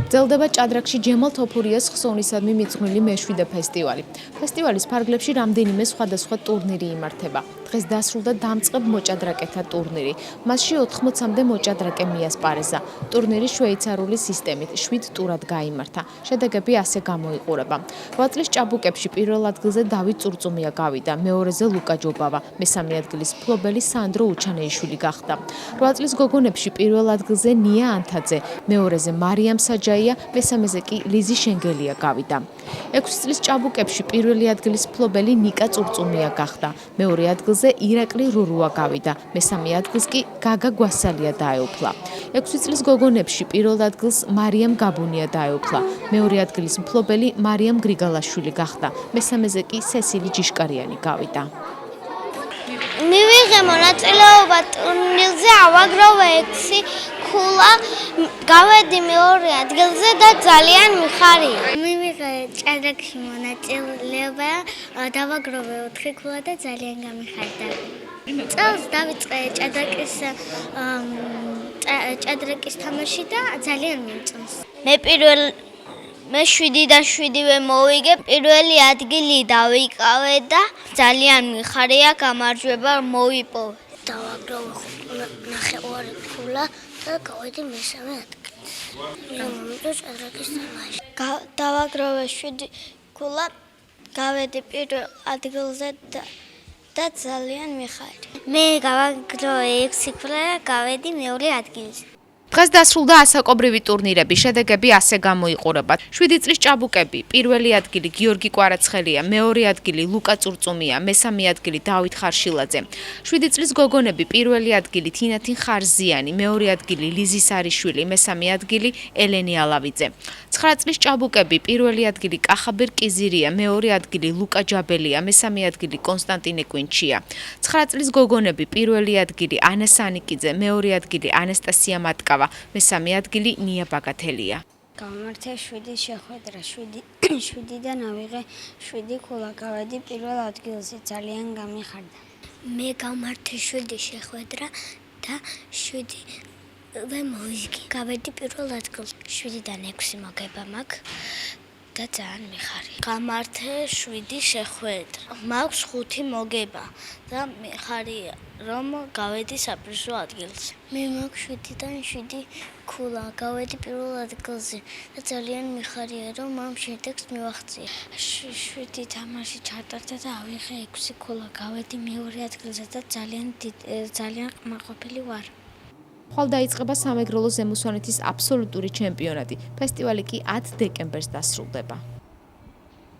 გრძელდება ჭადრაკში ჯემალ თოფურიას ხსოვნისადმი მიძღვნილი მეშვიდე ფესტივალი. ფესტივალის ფარგლებში რამდენიმე სხვადასხვა ტურნირი იმართება. დღეს დასრულდა დამწყებ მოჭადრაკეთა ტურნირი. მასში 80-მდე მოჭადრაკე მიასპარეზა. ტურნირი შვეიცარიული სისტემით 7 ტურად გაიმართა. შედეგები ასე გამოიყურება. 8 წლის ჭაბუკებში პირველ ადგილზე დავით წურწუმია გავიდა, მეორეზე ლუკა ჯობავა, მესამე ადგილის მფლობელი სანდრო უჩანეიშვილი გახდა. 8 წლის გოგონებში პირველ ადგილზე ნია ანთაძე, მეორეზე მარიამ საჯაია, მესამეზე კი ლიზი შენგელია გავიდა. 6 წლის ჭაბუკებში პირველი ადგილის მფლობელი ნიკა წურწუმია გახდა, მეორე ადგილზე ირაკლი რურუა გავიდა, მესამე ადგილს კი გაგა გვასალია დაეუფლა. 6 წლის გოგონებში პირველ ადგილს მარიამ გაბუნია დაეუფლა, მეორე ადგილის მფლობელი მარიამ გრიგალაშვილი გახდა, მესამეზე კი სესილი ჯიშკარიანი გავიდა. მივიღე მონაწილეობა ტურნირზე, ავაგროვე 6 ქულა, გავედი მეორე ადგილზე და ძალიან მიხარია. მივიღე ჭადრაკში მონაწილეობა, დავაგროვე 4 ქულა და ძალიან გამიხარდა. წელს დავიწყე ჭადრაკის თამაში და ძალიან მომწონს. მე 7 და 7-ვე მოვიგე, პირველი ადგილი დავიკავე და ძალიან მიხარია, გამარჯვება მოვიპოვე. დავაგროვე 5 ქულა და გავედი მესამე ადგილზე. ჭადრაკის თამაში. დავაგროვე 7 ქულა, გავედი პირველ ადგილზე და ძალიან მიხარია. მე გავაგროვე 6 ქულა და გავედი მეორე ადგილზე. დღეს დასრულდა ასაკობრივი ტურნირები, შედეგები ასე გამოიყურება. 7 წლის ჭაბუკები, პირველი ადგილი გიორგი კვარაცხელია, მეორე ადგილი ლუკა წურწუმია, მესამე ადგილი დავით ხარშილაძე. 7 წლის გოგონები, პირველი ადგილი თინათინ ხარზიანი, მეორე ადგილი ლიზი სარიშვილი, მესამე ადგილი ელენი ალავიძე. 9 წლის ჭაბუკები, პირველი ადგილი კახაბერ კიზირია, მეორე ადგილი ლუკა ჯაბელია, მესამე ადგილი კონსტანტინე კვინჩია. 9 წლის გოგონები, პირველი ადგილი ანა სანიკიძე, მეორე ადგილი ანასტასია მატკავა, მესამე ადგილი ნია ბაგათელია. გამართე 7 შეხვედრა, 7-დან ავიღე 7 ქულა, გავედი პირველ ადგილზე, ძალიან გამიხარდა. მე გამართე 7 შეხვედრა და 7-ვე მოვიგე. გავედი პირველ ადგილზე, 7-დან 6 მოგება მაქვს და ძალიან მიხარია. გამართე 7 შეხვედრა, მაქვს 5 მოგება და მიხარია, რომ გავედი საპრიზო ადგილზე. მე მაქვს 7-დან 7 ქულა, გავედი პირველ ადგილზე და ძალიან მიხარია, რომ ამ შედეგს მივაღწია. 7 თამაში ჩატარდა და ავიღე 6 ქულა, გავედი მეორე ადგილზე და ძალიან ყმაყოფილი ვარ. ხვალ დაიწყება სამეგრელო ზემო სვანეთის აბსოლუტური ჩემპიონატი. ფესტივალი კი 10 დეკემბერს დასრულდება.